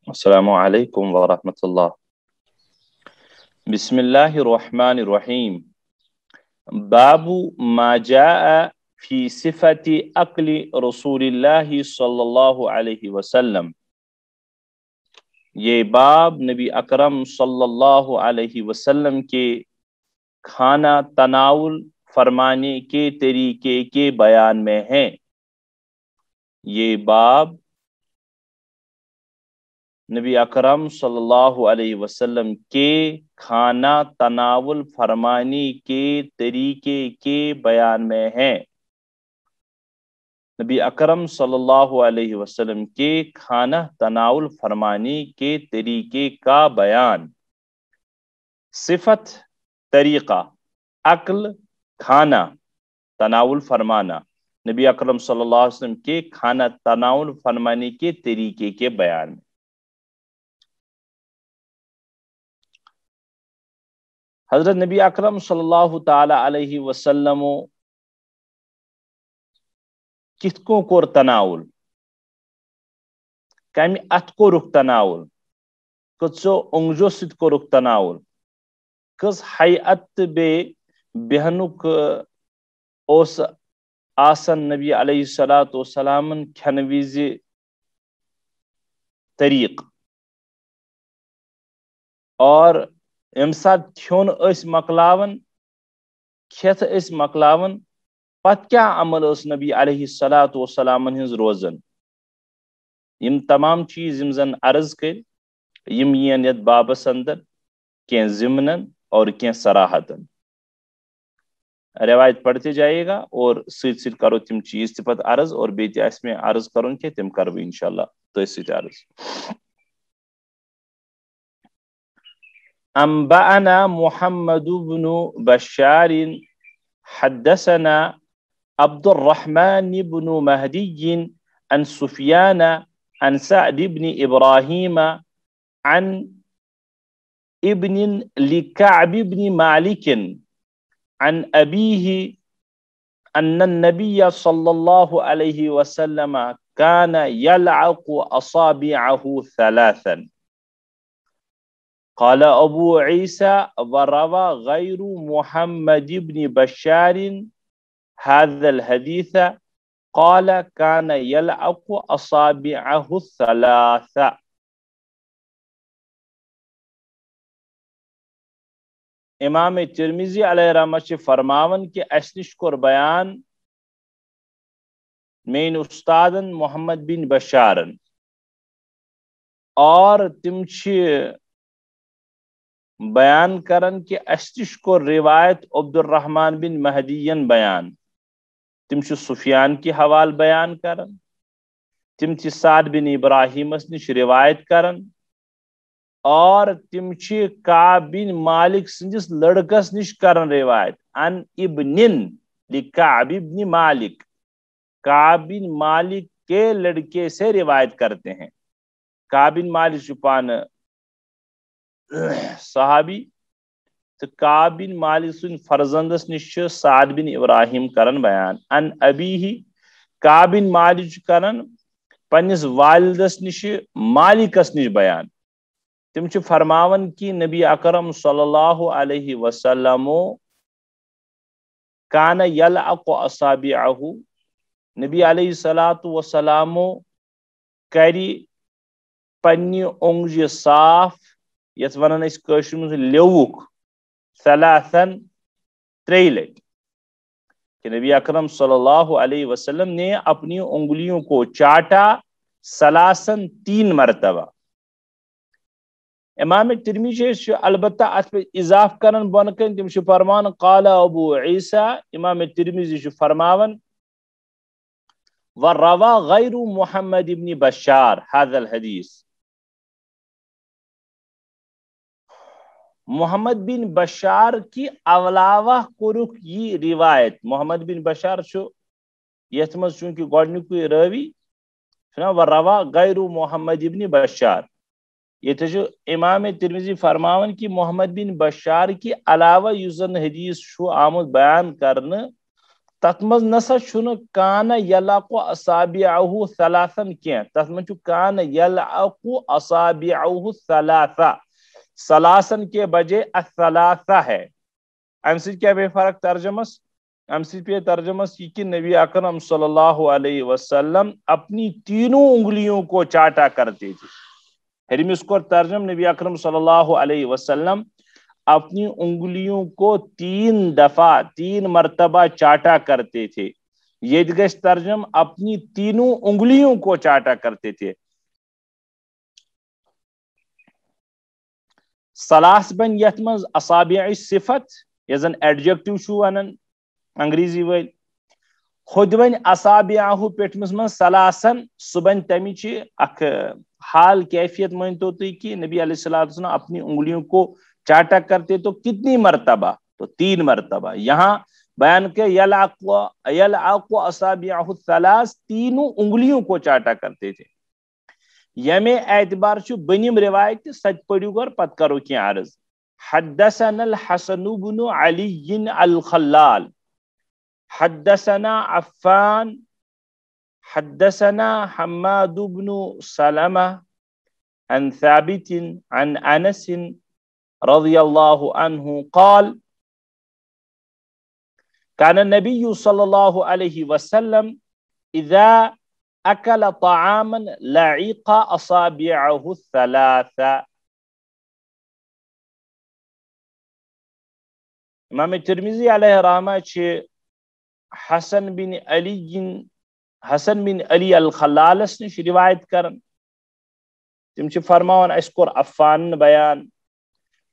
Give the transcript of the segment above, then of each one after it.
السلام علیکم ورحمۃ اللہ۔ بسم اللہ الرحمن الرحیم۔ باب ما جاء فی صفت اکل رسول اللہ صلی اللہ علیہ وسلم۔ یہ باب نبی اکرم صلی اللہ علیہ وسلم کے کھانا تناول فرمانے کے طریقے کے بیان میں ہے۔ یہ باب نبی اکرم صلی اللہ علیہ وسلم کے کھانا تناول فرمانے کے طریقے کے بیان میں ہے۔ نبی اکرم صلی اللہ علیہ وسلم کے کھانا تناول فرمانے کے طریقے کا بیان۔ صفت طریقہ، اکل کھانا، تناول فرمانا، نبی اکرم صلی اللہ علیہ وسلم کے کھانا تناول فرمانے کے طریقے کے بیان میں۔ حضرت نبی اکرم صلی اللہ تعالی علیہ وسلم کت کو کور تناول، کمی ات کو رک تناول، کچو انگجو ست کو رک تناول، کس حیعت بے بہنک اوس آسن نبی علیہ السلام کھنویز طریق، اور امساد کھون اس مقلاون کھیت اس مقلاون پت کیا عمل اس نبی علیہ السلام ہنز روزن۔ یم تمام چیز یم زن عرض کر یم ین یت بابس اندر کین ضمنن اور کین صراحتن۔ روایت پڑھتے جائے گا اور سیت سیت کرو تم چیز تپت عرض، اور بیتی اس میں عرض کروں کہ تم کرو انشاءاللہ تو اس سیت عرض۔ انبأنا محمد بن بشار حدثنا عبد الرحمن بن مهدي عن سفيان عن سعد بن إبراهيم عن ابن لكعب بن مالك عن أبيه أن النبي صلى الله عليه وسلم كان يلعق أصابعه ثلاثا۔ قال أبو عيسى وروى غير محمد بن بشار هذا الحديث قال كان يلعق أصابعه الثلاثة۔ امام ترمذی علیہ رحمت فرماون کہ اسنش کور بیان مین استادن محمد بن بشارن، اور تم بیان کرن کہ اسنش کور روایت عبد الرحمن بن مہدیین بیان، تم سفیان کی حوال بیان کرن، تم سعد بن ابراہیم نش روایت کرن، اور تم کعب بن مالک سندس لڑکس نش کرن روایت، ان ابن لکعب بن مالک، کعب بن مالک کے لڑکے سے روایت کرتے ہیں۔ کعب بن مالک شپان صحابی، تو کعب بن مالک سن فرزندس نش سعد بن ابراہیم کرن بیان، ان ابیہ کعب بن مالک کرن پنس والدس نش مالکس نش بیان۔ تم فرماون کی نبی اکرم صلی اللہ علیہ وسلم کان یلعق اصابعہ، نبی علیہ السلام کری پنی اونگج صاف، یت ونان اس کشر میں لیوک، ثلاثن تری لٹ، کہ نبی اکرم صلی اللہ علیہ وسلم نے اپنی انگلیوں کو چاٹا ثلاثن 3 مرتبہ۔ امام ترمذی البتہ ات پہ اضاف کرن بون کن تم فرمان قال ابو عیسیٰ، امام ترمذی فرماون وروى غیر محمد بن بشار هذا الحدیث، محمد بن بشار کی علاوہ کورک یہ روایت۔ محمد بن بشار یت مز چونکہ گوڈنیکوے راوی وروى غیر محمد بن بشار، یہ تو امام ترمذی فرماون کی محمد بن بشار کی علاوہ یوزن حدیث شو آمد بیان کرنے تت مز نسا چھُنہٕ کان یلعقو اصابعہ ثلاثن کینٛہہ تت مز چھُ کان یلعقو اصابعہ ثلاثہ ثلاثن کے بجے الثلاثہ ہے ام سۭتۍ کیٛاہ پیٚیہِ فرق ترجمس ام سۭتۍ پیٚیہِ ترجمس یہ کہ نبی اکرم صلی اللہ علیہ وسلم اپنی تینوں انگلیوں کو چاٹا کرتے تھے ہرمس کو ترجم نبی اکرم صلی اللہ علیہ وسلم اپنی انگلیوں کو 3 دفعہ 3 مرتبہ چاٹا کرتے تھے یہ گژھِ ترجم اپنی تینوں انگلیوں کو چاٹا کرتے تھے سلاس بن یت مز اصابع صفت یہ زن ایڈجیکٹو چھو ونن انگریزی ول خود ون اصابعہ پیٹمس من سلاسن سہ بن تمچ اخ حال کیفیت مانتو تھی کہ نبی علیہ الصلوۃ والسلام اپنی انگلیوں کو چاٹا کرتے تو کتنی مرتبہ تو 3 مرتبہ یہاں بیان کہ یلعقو اصابعہ الثلاث تینوں انگلیوں کو چاٹا کرتے تھے یمے اعتبار چھو بنیم روایت سچ پڑھیو گر پت کرو کی عرض حدثنا الحسن بن علی الخلال حدثنا عفان حدثنا حماد بن سلمہ عن ثابت عن انس رضی اللہ عنہ قال كان النبي صلى الله عليه وسلم اذا اكل طعاما لعق اصابعه الثلاثه امام ترمذی علیہ رحمہ حسن بن علی الخلالس نش روایت کرن تم فرماون اس کور عفان بیان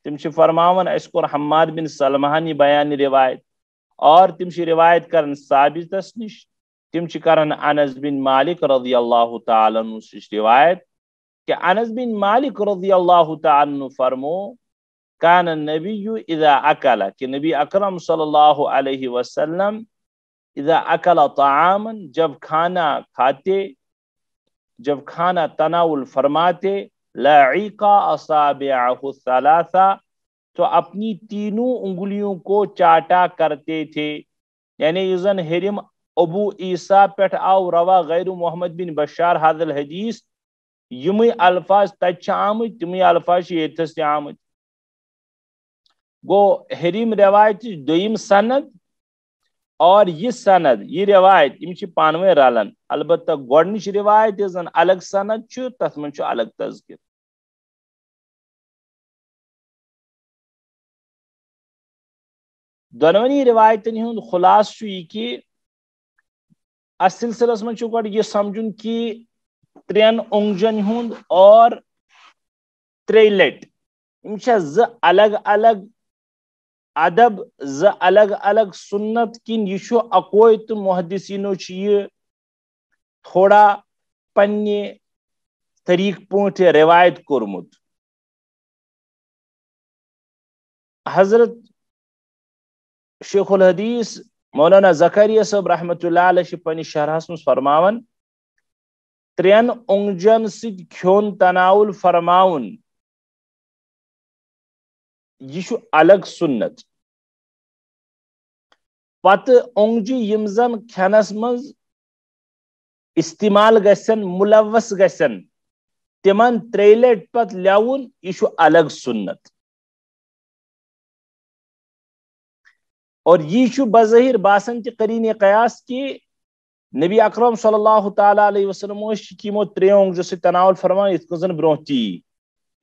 تم فرماون اس کور حماد بن سلمہ بیان روایت اور تم روایت کرن ثابتس نش تم کرن انس بن مالک رضی اللہ تعالی عنہ سے روایت کہ انس بن مالک رضی اللہ تعالی عنہ فرمو کان النبی اذا اکل کہ نبی اکرم صلی اللہ علیہ وسلم اذا اکل طعاما جب کھانا کھاتے جب کھانا تناول فرماتے لعق اصابعہ الثلاثہ تو اپنی تینوں انگلیوں کو چاٹا کرتے تھے یعنی یزن ہرم ابو عیسیٰ پیٹھ آو روا غیر محمد بن بشار حاضر الحدیث یمی الفاظ تچ آمت تمی الفاظ یتس آمت گو ہرم روایت دویم سند اور یہ سند یہ روایت یم پانوے رلن البتہ گۄڈنِچ روایت زن الگ سند چھ تتھ من الگ تذکر دونونی روایتن ہند خلاص یہ کہ اس سلسلس من گۄڈٕ یہ سمجھن کہ 3 اونگجن ہند اور 3 لٹ یم ز الگ الگ ادب ز الگ الگ سنت کن یہ اکوئی تو محدثینو یہ تھوڑا پنہ طریق پوٹ روایت کورمت حضرت شیخ الحدیث مولانا زکریا صاحب رحمۃ اللہ علیہ پنس شرحس مز فرماون 3 اونگجن ست کھیون تناول فرماون یہ الگ سنت پتہ اونگجہ یم زن کھنس مز استعمال گژھن ملوث گژھن تمن 3 لٹ پت لیون یہ الگ سنت اور یہ بظاہر باسان تہ قرین قیاس کہ نبی اکرم صلی اللہ تعالی علیہ وسلم یمو 3 اونگجو سی تناول فرمان یت کن زن برو تی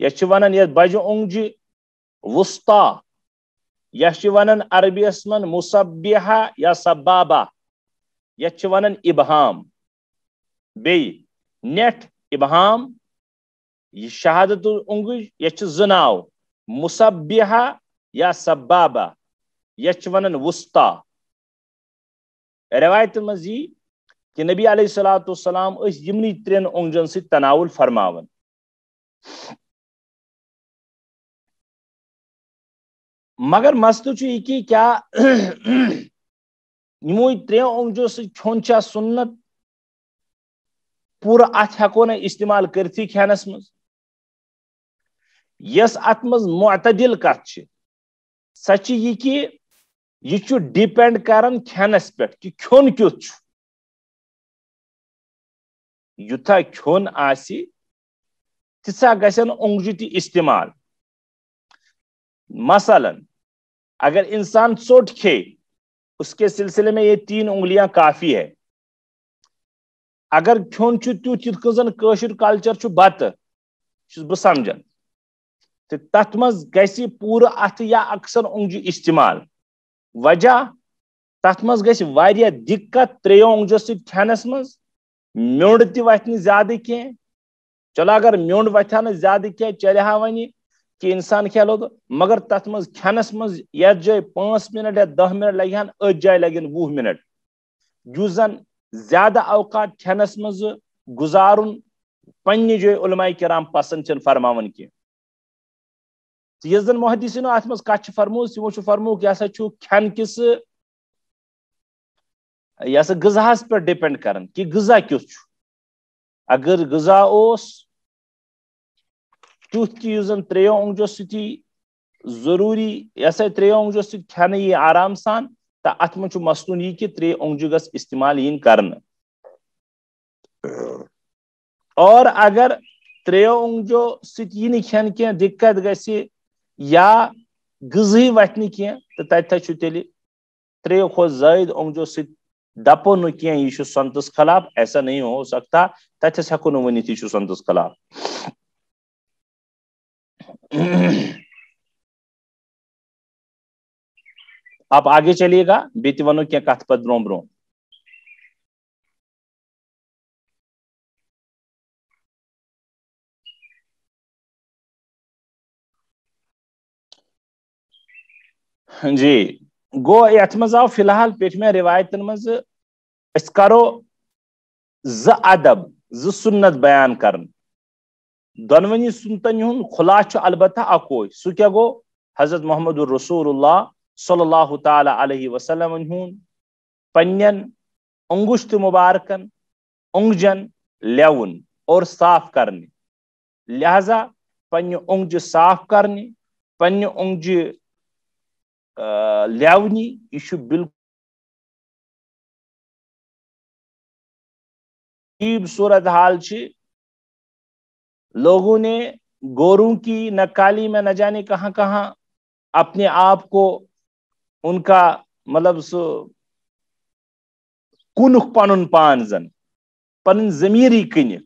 یہ ونان یہ بجہ اونگجہ وسطی یہ ونان عربیس من مصبحہ یا سبابہ یہ ونان ابہام بی نیٹ ابہام یہ شہادت اونگج یہ 2 ناو مصبحہ یا سبابہ یہ ونان وسطی روایت مزی کہ نبی علیہ الصلوۃ والسلام یمنی 3 اونگجن سی تناول فرماون مگر مسئلہ یہ کہ کیا یمو 3 اونگجو سی کھون چھا سنت پورا ات ہیکو نا استعمال کرتی کھینس مز یس ات مز معتدل کت سچ یہ کہ یہ ڈیپینڈ کران کھینس پہ کہ کھون کیت یوتھا کھون آسی تیسا گژھن اونگجہ تہ استعمال. مثلا اگر انسان ژوٹ کھے اس کے سلسلے میں یہ 3 انگلیاں کافی ہے. اگر کھون تیت یت زن کاشر کلچر بتہ بہ سمجھان تو تت مز گژھِ پورٕ اتھ یا اکثر اونگجہ استعمال. وجہ تت مز گژھِ واریاہ دقت 3 اونگجو سۭتۍ کھینس مز. میوٚنڈ تہِ وتھِ نہٕ زیادٕ کینٛہہ. چلو اگر میوٚنڈ وتھِ ہا نہٕ زیادٕ کینٛہہ چلہِ ہا وۄنۍ کہ انسان کھیلو تو مگر تت مز کھینس مز یتھ جائے 5 منٹ یا 10 منٹ لگہِ ہن اتھ جائے لگن 20 منٹ. یُس زن زیادہ اوقات کھینس مز گزارن پننہِ جائے علماء کرام پسند چھن فرماون کی. یس زن محدثینو ات مز کتھ فرموز تمو فرموک یہ ہسا کھین کس یہ سا غذاس پہ ڈپینڈ کران کہ غذا کیُتھ چھُ. اگر غذا اوس تیُتھ کہ یُس زن 3 اونگجو سۭتی ضروری یہ سا 3 اونگجو سۭتۍ کھینہٕ یی آرام سان تو ات مز مسلون یہ کہ 3 اونگجہ گژھ استعمال ین کرنہٕ. اور اگر 3 اونگجو سۭتۍ یی نہٕ کھین کینٛہہ دقت گژھِ یا غذہٕے وتھِ نہٕ کینٛہہ تو تتہِ چھُ تیٚلہِ 3 کھۄتہٕ زٲیِد اونگجو سۭتۍ دپو نہٕ کینٛہہ یہ چھُ سنتس خلاف. ایسا نہیں ہو سکتا. تتھس ہیکو نہٕ ؤنِتھ یہ چھُ سنتس خلاف. آپ آگے چلیے گا بیٚیہِ تہِ ونو کینٛہہ کتھ پتہٕ برونٛہہ برونٛہہ. جی گو یتھ مز آو فی الحال پیٹھمین روایتن مز اس کرو ادب سنت بیان کرن. دونونی سنتن ہند خلاصہ البتہ اکوے سہ کیا گو حضرت محمد الرسول اللہ صلی اللہ تعالی علیہ وسلم ہند پنن انگشت مبارکن اونگجن لیون اور صاف کرنے. لہذا پنہ اونگجہ صاف کرنے پنہ اونگجہ لیونی یہ بالکل عجیب صورت حال. لوگوں نے گوروں کی نقالی میں نہ جانے کہاں کہاں اپنے آپ کو ان کا مطلب سو کنک پنن پان زن پن ضمیری کنک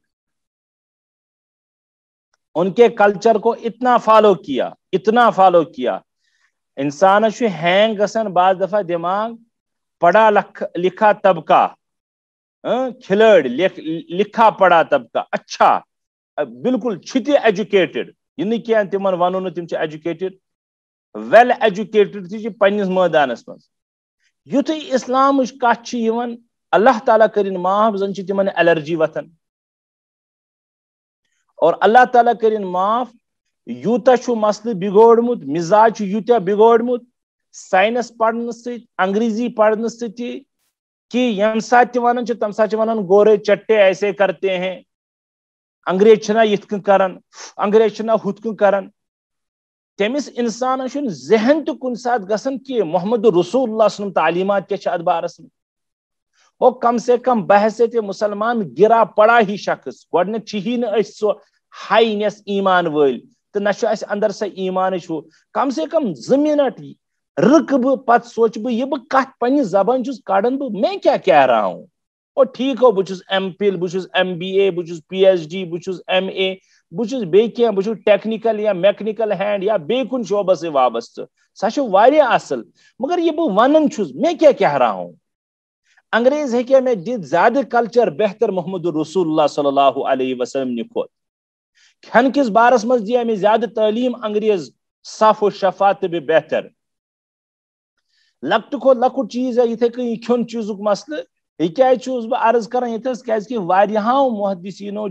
ان کے کلچر کو اتنا فالو کیا. انسان ہینگ گسن بعض دفعہ دماغ پڑھا لکھا طبقہ کھلڑ لکھا پڑھا طبقہ اچھا بالکل چھتہ ایجوکیٹڈ یہ نہیں کیا تمن ونو نا تم ایجوکیٹڈ ویل ایجوکیٹڈ تھی پنس میدانس مز. یتھے اسلام کت اللہ تعالیٰ کرن معاف زن تمن الرجی وتھان اور اللہ تعالیٰ کرن معاف یوتا مسئلہ بگوڑمت مزاج یوتا بگوڑمت سائنس پڑھنے ست انگریزی پڑھنے ست کہ یم سات تہ ونان تم سات ونان گورے چٹے ایسے کرتے ہیں انگریز چھنا یت کن کران انگریز چھنا ہت کن کران. تمس انسان ذہن تو کن سات گسن کہ محمد رسول اللہ صلی اللہ علیہ وسلم تعلیمات کیا ات بارس میں. وہ کم سے کم بحثیت مسلمان گرا پڑا ہی شخص گۄڈنیٚتھ ہی نہ سو ہائی نیس ایمان ول تو نہ اندر سا ایمان کم سے کم 2 منٹ رک بہ پت سوچ بہ یہ بہ کت پنہ زبان کڑان بہ میں کیا کہہ رہا ہوں. اور ٹھیک ہو بہس ایم پھل بہس ایم بی اے بہس پی ایچ ڈی بہس ایم اے بہس بیٚیہِ بہس ٹیکنیکل یا میکنیکل ہینڈ یا بیٚیہِ کُنہِ شعبس سے وابستہ سہ واریاہ اصل مگر یہ بہ ونان چھس میں کیا کہہ رہا ہوں. انگریز ہیکیا میں دت زیادہ کلچر بہتر محمد رسول اللہ صلی اللہ علیہ وسلم کھوت. کھین کس بارس مز دیا میں زیادہ تعلیم انگریز صاف و شفاف بھی بہتر. لکٹ کھوت لکٹ چیز ہے اتھے کن کھون چیزک مسئلہ یہ کیا بہ عرض کران یتس کیازکہ واریاہو محدثینو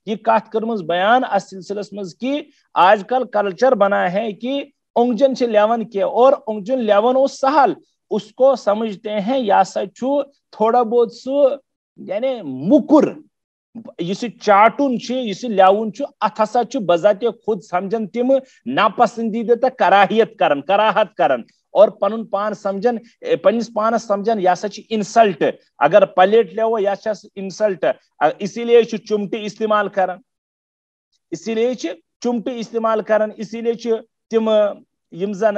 یہ کت کرمز بیان اس سلسلس مز کہ آج کل کلچر بنا ہے کہ اونگجن سے لیون کیا اور اونگجن لیون او سہل اس کو سمجھتے ہیں یا سا تھوڑا بہت سو یعنی مکر یہ چاٹن یہ لیون ات ہسا بذات خود سمجھن تم ناپسندیدہ تو کراہت کرن اور پنن پان سمجھن پنس پانس سمجھن یہ سا انسلٹ اگر پلیٹ لو یہ انسلٹ اسی لیے چمٹی استعمال کران اسی لیے چمٹی استعمال کران اسی لیے تم یم زن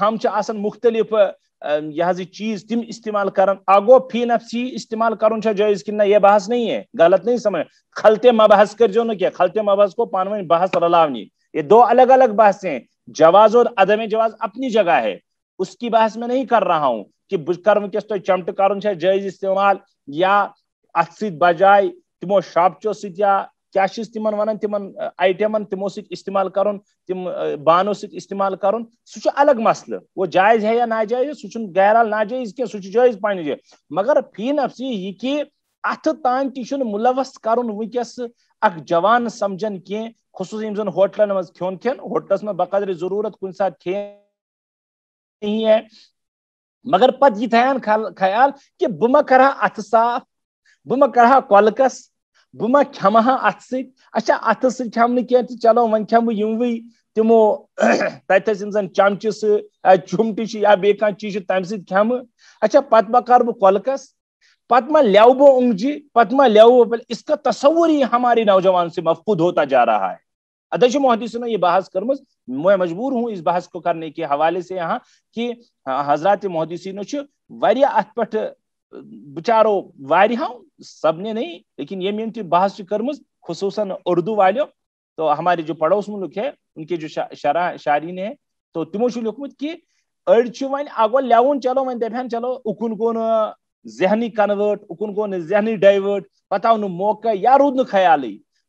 ہم آسان مختلف یہ چیز تم استعمال کران اگو فی نفسی استعمال کرن جائز کہ نہ یہ بحث نہیں ہے غلط نہیں سمجھ خلطے مبحث کر جو نا خلطے مبحث کو پانوین بحث رلاونی یہ دو الگ الگ بحث ہیں جواز اور عدم جواز اپنی جگہ ہے اس کی بحث میں نہیں کر رہا ہوں کہ کر ونکس تو چمٹ کرن جائز استعمال یا ات ست بجائے تمو شاپچو ست یا کیا تمن ونان تمن آئٹمن تمو ست استعمال کرن تم بانو ست استعمال کرن سہ الگ مسئلہ وہ جائز ہے یا ناجائز سہ غیر ناجائز کی سہ جائز پانہ جائے مگر فی نفسی یہ کہ ات تان تہ ملوث کرن ونکس اخ جوان سمجھن کی خصوصی یم زن ہوٹلن مز کھون کھین ہوٹلس میں بقدر ضرورت کن سات کھین نہیں ہے مگر پت یہ تھان خیال کہ بہ ما کرہا ات صاف بہ ما کرہا کولکس بہ ما کھمہا ات ست اچھا ات ست کھم نہ کی چلو ون کھم یموی تمو تتس یم زن چمچہ چمٹی یا بیٚیہِ کانٛہہ چیز تمہ ست کھم اچھا پت ما کر بہ کولکس پت ما لیو بو اونگجی پت ما لیو اس کا تصور ہی ہمارے نوجوان سے مفقود ہوتا جا رہا ہے ادھیش محدث نے یہ بحث کرمز میں مجبور ہوں اس بحث کو کرنے کے حوالے سے یہاں کہ حضرات محدثین واریاہ ات پٹ بچارو واریاں سب نے نہیں لیکن یہ میں بحث کرمز خصوصاً اردو والوں تو ہمارے جو پڑوس ملک ہے ان کے جو شارین ہیں تو تمو لکھمت کہ اڑ ون اگو لیون چلو ون دپان چلو اکن گو ذہنی کنورٹ اکن گو ذہنی ڈائیورٹ پتہ آو موقع یا رود نا خیال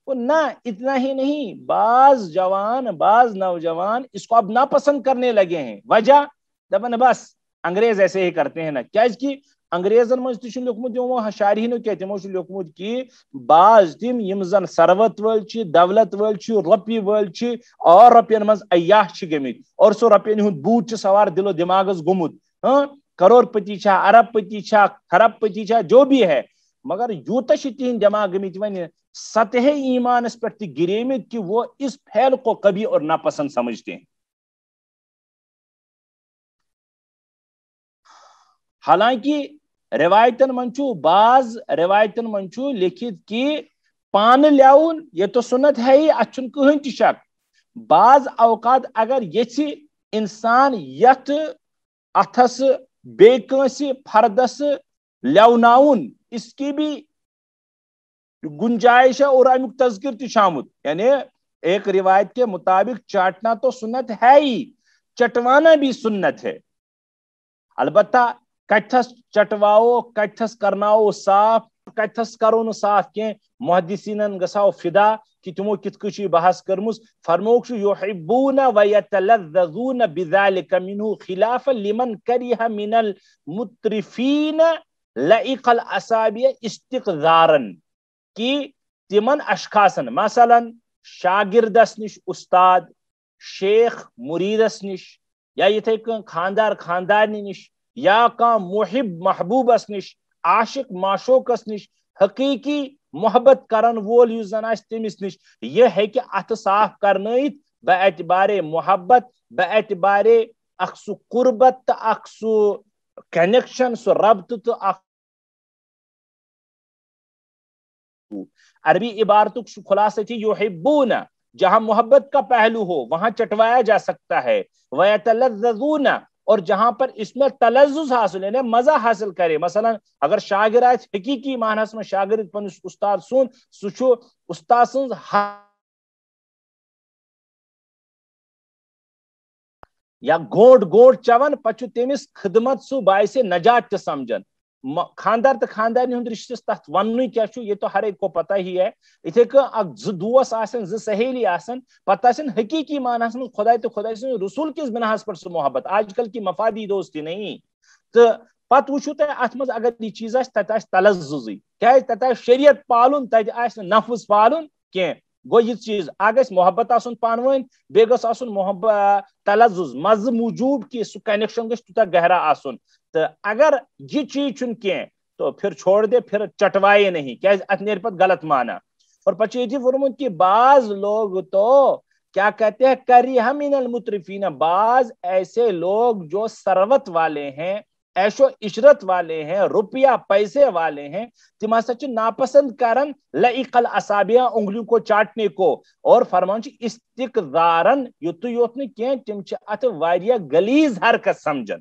نہ اتنا ہی نہیں بعض جوان بعض نوجوان اس کو اب ناپسند کرنے لگے ہیں وجہ دپان بس انگریز ایسے ہی کرتے ہیں نا کیا کہ انگریزن مز تہ لیکھمت یمو شارحینو کیا تمو لیکھمت کہ بعض تم یم زن ثروت ول دولت ول رۄپیہِ ول اور رۄپین مز عیاش گمت اور سو رۄپین ہند بوت سوار دل و دماغس گومت کروڑ پتی چھا ارب پتی چھا خرب پتی چھا جو بھی ہے مگر یوتہ تہند دماغ گمت ون سطح ایمانس پہ گریمت کہ وہ اس پھیل کو کبھی اور ناپسند سمجھتے ہیں حالانکہ روایتن منچو بعض روایتن منچو لکھت کہ پان لیاون یہ تو سنت ہے ہی اچھن کہن تہ شک بعض اوقات اگر یژھِ انسان یت اتھس بیکنس فردس لیوناون اس کی بھی گنجائش ہے اور امیک تذکر تہ آمت یعنی ایک روایت کے مطابق چاٹنا تو سنت ہے ہی چٹوانا بھی سنت ہے البتہ کتھس چٹواؤ کتھس کرناؤ صاف کتھس کرو صاف کی محدثینن گژھو فدا کہ تمو کت کچھ بحث کرمز فرموک یحبون ویتلذذون بذلك منه خلافا لمن کرہ من المترفین لئق الاصابع استقذارا کہ تمن اشخاصن مثلا شاگردس نش استاد شیخ مریدس نش یا یتھے خاندار خاندارنی نش یا کان محب محبوبس نش عاشق معشوقس نش حقیقی محبت کرن وول یس زن آسہِ تمس نش یہ ہے کہ اتھ صاف کرنائت بہ اعتبار محبت بہ اعتبار اخ سو قربت تو اخ سو کنیکشن سو ربط تو اخ عربی عبارتک خلاصہ تھی یحبون جہاں محبت کا پہلو ہو وہاں چٹوایا جا سکتا ہے ویتلذذون اور جہاں پر اس میں تلذذ حاصل یعنی مزہ حاصل کرے مثلا اگر شاگرد حقیقی معنیس میں شاگرد پنس استاد سن سہ استاد سن یا گونٹ گونٹ چون پہ تمس خدمت سہ باعث نجات تہ سمجھن خاندار تو خاندارنی ہند رشتس تک ون کیا یہ تو ہر ایک کو پتہ ہی ہے اتھے دوس آسن سہیلی آسن پتہ آسن حقیقی معنیس میں خدا تو خدا سن رسول کس بناس پر سہ محبت آج کل کی مفادی دوستی نہیں تو پتہ وچھو تہ ات مز اگر یہ چیز تت تلذذی کیا تت شریعت پالن تت نفس پالن کی گو یہ چیز اگر محبت آسن پانوین بی گس آسن محبت تلذذ مز موجود کہ سہ کنیکشن گھس تیوتاہ گہرا آسن تو اگر یہ چیز چھ کی تو پھر چھوڑ دے پھر چٹوائے نہیں کیا ات نیر پت غلط مانا اور پچھے یہ ورمت کہ بعض لوگ تو کیا کہتے ہیں کریہ من المترفین، بعض ایسے لوگ جو ثروت والے ہیں، عیش و عشرت والے ہیں، روپیہ پیسے والے ہیں، تم ہسا چھ ناپسند کرن لئق الاصابع، انگلیوں کو چاٹنے کو، اور فرمان چھ استقذارن یوت یوت نہ کین، تم چھ ات واریہ گلیز حرکت سمجھن،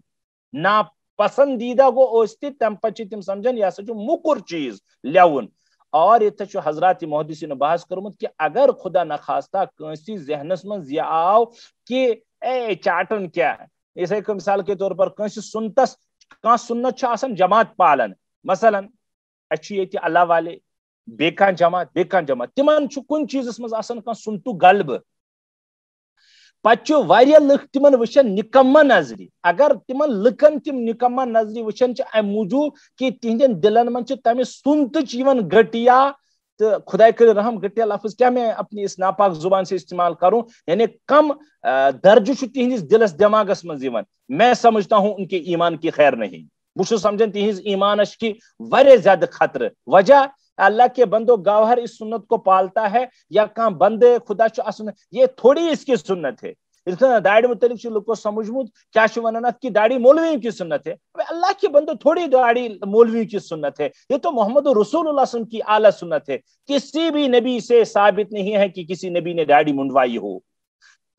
ناپسندیدہ گو اوستی تم پچ تم سمجھن یہ ہسا چھ مکر چیز لیون۔ اور یہ حضرات محدثین نے بحث کرمت کہ اگر خدا نخواستہ کنسی ذہنس من یہ آو کہ اے چاٹن کیا، اسے مثال کے طور پر کنسی سنتس کان سنت آسان جماعت پالن، مثلا اچھی یہ اللہ والے بیکان جماعت تمن کن چیزس مز آسان کان سنتو غلب، پتہ واریاہ لک تمن وچھن نکمہ نظری، اگر تمن لکن تم نکمہ نظری وچھن ام موجود کہ تہندین دلن من تمہ سنتچ گٹیا، تو خدا کر رحم گٹیا لفظ کیا میں اپنی اس ناپاک زبان سے استعمال کروں، یعنی کم درجہ تہندس دلس دماغس مز میں سمجھتا ہوں ان کے ایمان کی خیر نہیں، بہ سمجھن تہذ ایمانش کی واریاہ زیادہ خطر، وجہ اللہ کے بندو گوہر اس سنت کو پالتا ہے، یا کان بندے خدا یہ تھوڑی اس کی سنت ہے، داڑھی متعلق لوگوں سمجھمت کیا ونان کہ داڑھی مولویوں کی سنت ہے، اللہ کے بندو تھوڑی داڑھی مولویوں کی سنت ہے، یہ تو محمد رسول اللہ صلی اللہ علیہ وسلم کی اعلیٰ سنت ہے، کسی بھی نبی سے ثابت نہیں ہے کہ کسی نبی نے داڑھی منڈوائی ہو،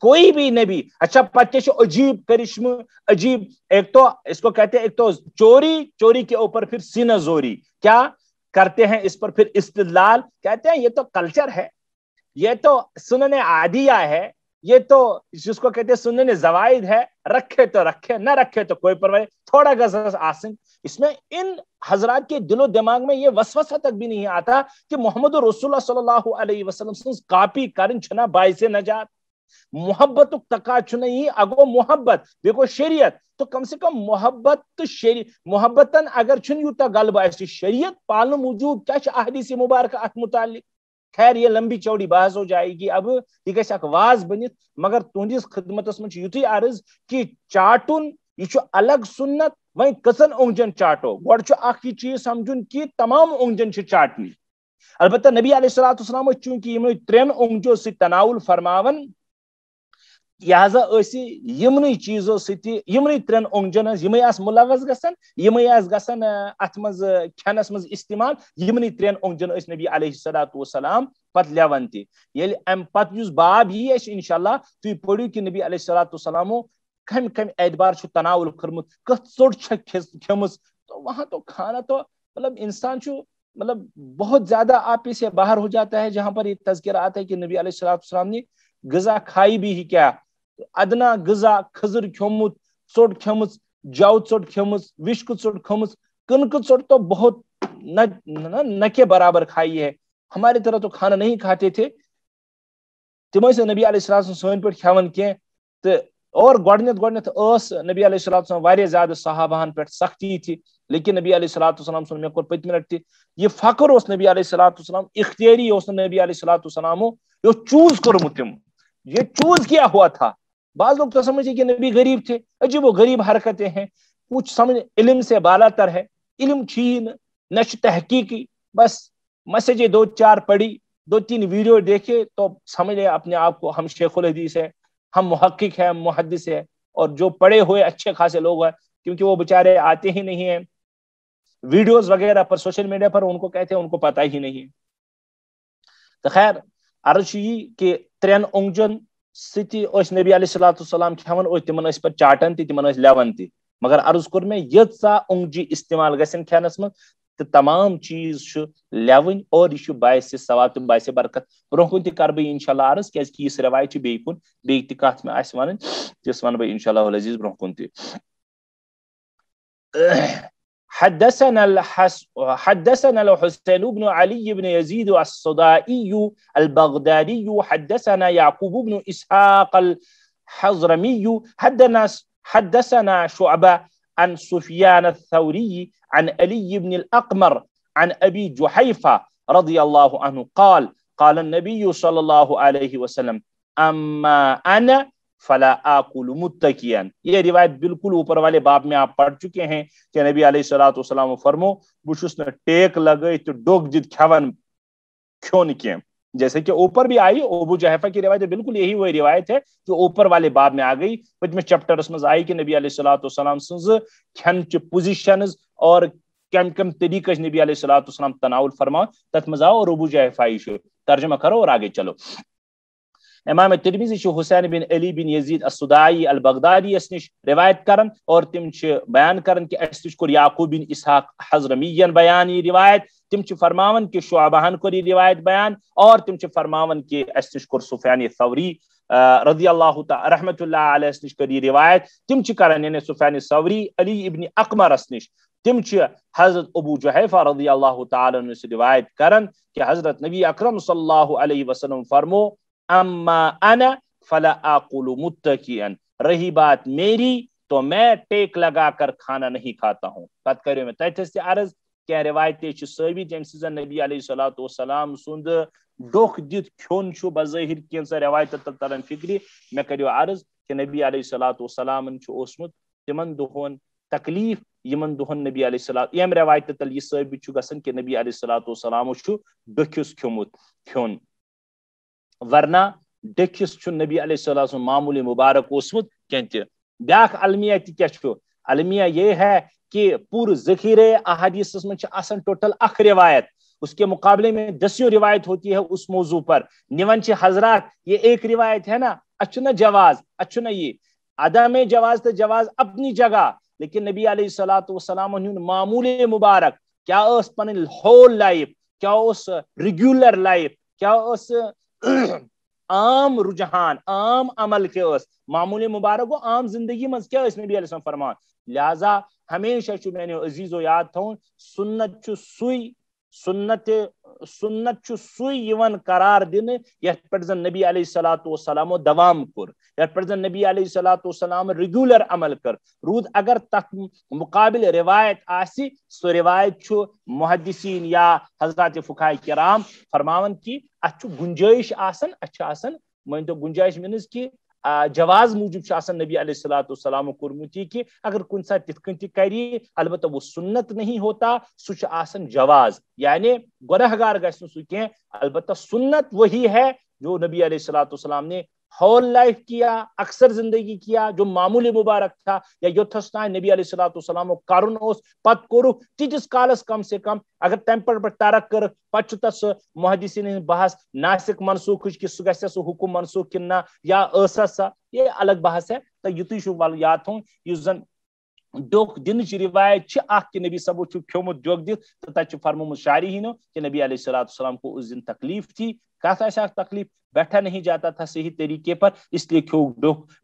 کوئی بھی نبی۔ اچھا پتہ عجیب کرشم، عجیب، ایک تو اس کو کہتے ہیں ایک تو چوری کے اوپر پھر سینہ زوری، کیا کرتے ہیں اس پر پھر استدلال، کہتے ہیں یہ تو کلچر ہے، یہ تو سنن عادیہ ہے، یہ تو جس کو کہتے ہیں سنن زوائد ہے، رکھے تو رکھے، نہ رکھے تو کوئی پرواہ، تھوڑا گزر آسن۔ اس میں ان حضرات کے دل و دماغ میں یہ وسوسہ تک بھی نہیں آتا کہ محمد رسول اللہ صلی اللہ علیہ وسلم سے کاپی کرن چھنا باعث نجات، محبت تقا نہیں، اگو محبت دیکھو شریعت تو کم سے کم محبت تو محبتن اگر چھن یوتا غلب آسی شریعت پالن موجود کیا احادیث مبارکہ ات متعلق، خیر یہ لمبی چوڑی بحث ہو جائے گی، اب یہ گھس اک واز بنت، مگر تہندس خدمتس من یتھی عرض کہ چاٹن یہ الگ سنت، وہیں کسن اونگجن چاٹو، گوڑ اخ یہ چیز سمجھن کہ تمام اونگجن چاٹنی، البتہ نبی علیہ الصلوۃ والسلام چونکہ یہ ترین اونگجو سے تناول فرماون، لہذا یمنی چیزوں ستی یمنی ترین اونگجن یمے آس ملوث گسن، یمے آس گسن ات مز کھنس مز استعمال، یمنی ترین اونگجن اس نبی علیہ الصلوۃ والسلام پت لیون تہ، یل ام پت یس باب یہ انشاءاللہ تھی پڑھو کہ نبی علیہ الصلوۃ والسلام کم کم اعتبار چھ تناول کرمت، کت ژوٹ چھ کھمس، تو وہاں تو کھانا تو مطلب انسان چھ مطلب بہت زیادہ آپ سے باہر ہو جاتا ہے، جہاں پر یہ تذکرہ آتا ہے کہ نبی علیہ الصلوۃ والسلام نے غذا کھائی بھی ہی کیا، ادنا غذا کھزر کھومت، ژوٹ کھمت، جو ژوٹ کھمت، وشک ژوٹ کھمت، کنک ژوٹ تو بہت نہ کے برابر کھائی ہے، ہماری طرح تو کھانا نہیں کھاتے تھے، تم سے نبی علیہ السلام سن پہ کھیون کی، اور گۄڈنیتھ اس نبی علیہ السلام واریاہ زیادہ صحابہن پہ سختی تھی، لیکن نبی علیہ السلام سن میں کور پتم لٹہ یہ فخر اس نبی علیہ السلام اختیاری اس نبی علیہ السلام یہ چوز کرمت، یہ چوز کیا ہوا تھا۔ بعض لوگ تو سمجھے کہ نبی غریب تھے، عجیب و غریب حرکتیں ہیں، کچھ سمجھ علم سے بالا تر ہے، علم چھین نش تحقیقی، بس مسجد دو چار پڑھی، دو تین ویڈیو دیکھے تو سمجھ لے اپنے آپ کو ہم شیخ الحدیث ہے، ہم محقق ہے، ہم محدث ہے، اور جو پڑھے ہوئے اچھے خاصے لوگ ہیں کیونکہ وہ بیچارے آتے ہی نہیں ہیں ویڈیوز وغیرہ پر، سوشل میڈیا پر، ان کو کہتے ہیں ان کو پتہ ہی نہیں ہے۔ تو خیر عرض یہ کہ ترین اونگجن ستی اس نبی علیہ السلام کھیون اور تمن پہ چاٹن تہ تمن لیون تہ، مگر عرض کور میں یژا اونگجی استعمال گژھن کھینس من تو تمام چیز لیون، اور یہ باعث ثواب تو باعث برکت، برو کن تہ کر بہ انشاءاللہ عرض کیازِ کہ اس روایت بی کن بی تہ کت میں آس ون تس ون بہ انشاءاللہ العزیز برو کن تہ۔ حدثنا الحسين بن علي بن يزيد الصدائي البغدادي حدثنا يعقوب بن إسحاق الحضرمي حدثنا شعبة عن سفيان الثوري عن علي بن الأقمر عن أبي جحيفة رضي الله عنه قال قال النبي صلى الله عليه وسلم أما أنا فلا آکل متکیا، یہ روایت بالکل اوپر والے باب میں آپ پڑھ چکے ہیں کہ نبی علیہ الصلوۃ والسلام فرمو بہ چھس نہ ٹیک لگائت ڈوگ دت کھیون کھیون کی، جیسے کہ اوپر بھی آئی ابو جحیفہ کی روایت بالکل یہی وہی روایت ہے جو اوپر والے باب میں آ گئی پتمہ چیپٹرس مز آئی کہ نبی علیہ الصلوۃ والسلام سنز کھن چ پوزیشنز اور کم کم طریقہ نبی علیہ الصلوۃ والسلام تناول فرما تت مز آو اور ابو جحیفہ یہ ترجمہ کرو اور آگے چلو. امام ترمذی حسین بن علی بن یزید الصدائی البغدادی اس نش روایت کرن اور تم بیان کرن کہ اس نش یعقوب بن اسحاق حضرمی بیان یہ روایت تم فرماون کہ شعبہن کو یہ روایت بیان اور تم فرماون کہ اس نش سفیان ثوری رضی اللہ تعالی رحمت اللہ علیہ اس نش یہ روایت تم کرن یعنی سفیان ثوری علی ابن اقمر اس نش تم حضرت ابو جحیفہ رضی اللہ تعالی عنہ سے روایت کرن کہ حضرت نبی اکرم صلی اللہ علیہ وسلم فرمو اما انا فلا اقول متکئا رہی بات میری تو میں ٹیک لگا کر کھانا نہیں کھاتا ہوں. پت کرو میں تتھس تہ عرض کیا روایت ثابت یم سزن نبی علیہ الصلوۃ والسلام سند ڈوکھ دت کھون بظاہر کینسا روایت تران فکری میں کریو عرض کہ نبی علیہ الصلوۃ والسلام اوسمت تمن دہن تکلیف یمن دہن نبی علیہ الصلوۃ یم روایت تل یہ ثابت گژھان کہ نبی علیہ الصلوۃ والسلام ڈوکھس کھیومت کھیون ورنہ ڈکھس نبی علیہ السلام معمولی مبارک اوسمت کینت. بیاکھ المیہ کیا المیہ یہ ہے کہ پور ذخیرے احادیث من آسان ٹوٹل اخ روایت اس کے مقابلے میں 10 روایت ہوتی ہے اس موضوع پر نون حضرات یہ ایک روایت ہے نا اچھا جواز اچھا یہ عدم جواز تو جواز اپنی جگہ لیکن نبی علیہ الصلوۃ والسلام معمول مبارک کیا اس پن ہول لائف کیا اس ریگولر لائف کیا اس عام رجحان عام عمل کے اس معمول مبارک و عام زندگی مز کیا اس نبی علیہ السلام فرمان. لہذا ہمیشہ میں نے عزیز و یاد تھون سنت سوئی سنت سوئی یون قرار دن یت پہ زن نبی علیہ الصلوۃ والسلام دوام کور یت پہ زن نبی علیہ الصلوۃ والسلام ریگولر عمل کر رود اگر تک مقابل روایت آسی سو روایت محدثین یا حضرات فقہاء کرام فرماون کی اتھ گنجائش آسن اچھا آسن مین تو گنجائش مینز کی جواز موجود آسن نبی علیہ الصلوۃ والسلام کورمتی کہ اگر کن سات تتھ کن کری البتہ وہ سنت نہیں ہوتا سہ آسن جواز یعنی گنہگار گژھِ نہٕ سہ کینٛہہ البتہ سنت وہی ہے جو نبی علیہ الصلوۃ والسلام نے ہول لائف کیا اکثر زندگی کیا جو معمول مبارک تھا یا یوتھس تان نبی علیہ الصلوۃ والسلام کرن اس پت کور تیتس کالس کم سے کم اگر تم پہ ترک کر پتہ تس محدثین بحث ناسک منسوخ کہ سہ گھس سہ حکم منسوخ کن نہ یا سا یہ الگ بحث ہے تو یتھی یاد تھون اس زن ڈوک دن روایت اخ کہ نبی صبو کھیومت ڈوک دت تو تب فرمومت شاعری ہنو کہ نبی علیہ الصلوۃ والسلام کو اس دن تکلیف تھی کت تکلیف بیٹھا نہیں جاتا تھا صحیح طریقے پر اس لیے کھو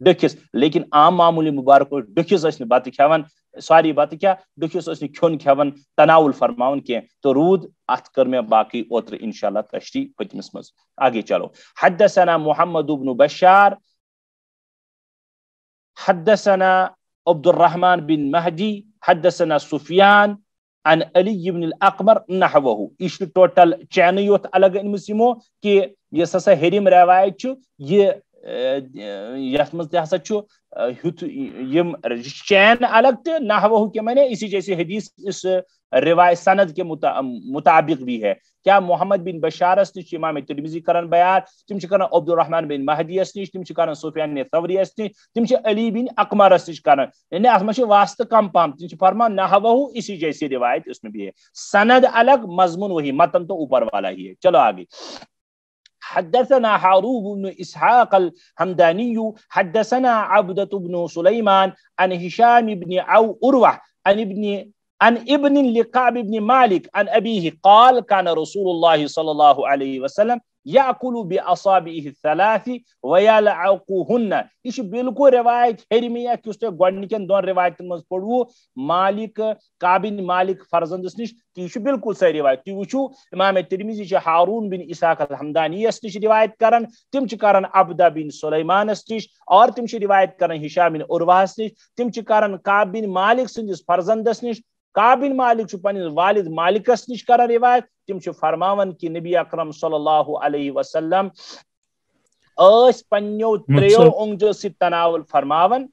ڈکھس لیکن عام معمولی مبارک ڈکھس اس بتہ کھیون سوری بتہ کیا ڈکھس اس کھیون کھیون تناول فرماون کی تو رود ات کر میں باقی اوتر انشاءاللہ تشریح پتمس مز آگے چلو. حدثنا محمد بن بشار حدثنا عبد الرحمن بن مہدی حدثنا سفیان عن علی بن الاقمر نحوه اس ٹوٹل چین یوت الگ انمسمو کہ یہ سا ہرم روایت یہ یت مز یم چین الگ تو نحوه کے معنی اسی جیسے حدیث اس روایت سند کے مطابق بھی ہے. کیا محمد بن بشار اس نش امام ترمذی کرن بیان تم کرن عبد الرحمن بن مہدی اس نش تم کرن سفیان ثوری اس نش تم علی بن اقمر اس نش کرن یعنی اس میں واسطہ کم پام تم فرمان نحوه اسی جیسی روایت اس میں بھی ہے سند الگ مضمون وہی متن تو اوپر والا ہی ہے. چلو آگے. حدثنا حاروب بن اسحاق الحمداني حدثنا عبدة بن سليمان عن هشام بن عروة عن ابن لكعب بن مالك عن أبيه قال كان رسول الله صلى الله عليه وسلم يأكل بأصابعه الثلاث ويلعقهن. یہ بالکل روایت ہرمیہ کہ اس نے گوڑنکن دون روایت مز پڑھو مالک کابن مالک فرزندس نش یہ بالکل صحیح روایت تی وچو امام ترمذی ہارون بن اسحاق الحمدانی اس نش روایت کرن تم کرن عبدہ بن سلیمان اس نش اور تم روایت کرن ہشام بن عروہ اس نش تم کرن کعب بن مالک سندس فرزندس نش کعب بن مالک پنس والد مالکس نش کرن روایت تم فرماون کہ نبی اکرم صلی اللہ علیہ وسلم اس پنیو تریو اونگجو سی تناول فرماون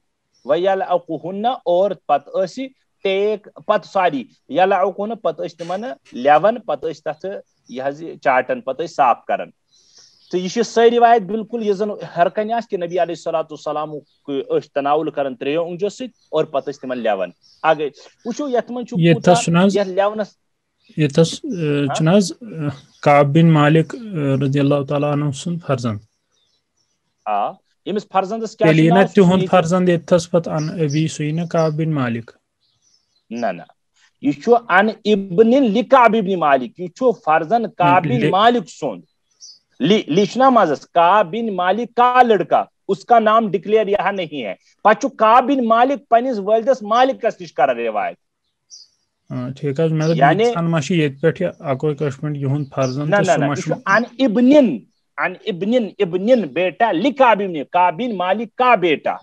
ویلعقہن اور پت اسی ٹیک پت ساری یلعقہن پت اس تمن لیون پت اس تت یہ چاٹن پت اس صاف کرن تو یہ سی روایت بالکل یہ زن ہر کن کہ نبی علیہ الصلوۃ والسلام تناول کران تریو اونجو ست اور پتہ تمن لیون آگے وچو یت من یہ کوتا یہ لیونس یہ تس چناز کعب بن مالک رضی اللہ تعالیٰ عنہ سن فرزند یمس فرزندس کیا تیلی نا ناو تہند فرزند یہ تس پت ان ابی سوی نا کعب بن مالک نہ یہ ان ابن لکعب بن مالک یہ فرزند کعب بن مالک سن لکھنا مازس کعب بن مالک کا لڑکا اس کا نام ڈکلیئر یہاں نہیں ہے پچو کعب بن مالک پنس والدس مالک کس نش کر روایت ٹھیک ہے میں یعنی ماشی یہ پہ اکوئی کشمیر یہ فرزند تو سو مش ان ابنن بیٹا لکعب بن کعب بن مالک کا بیٹا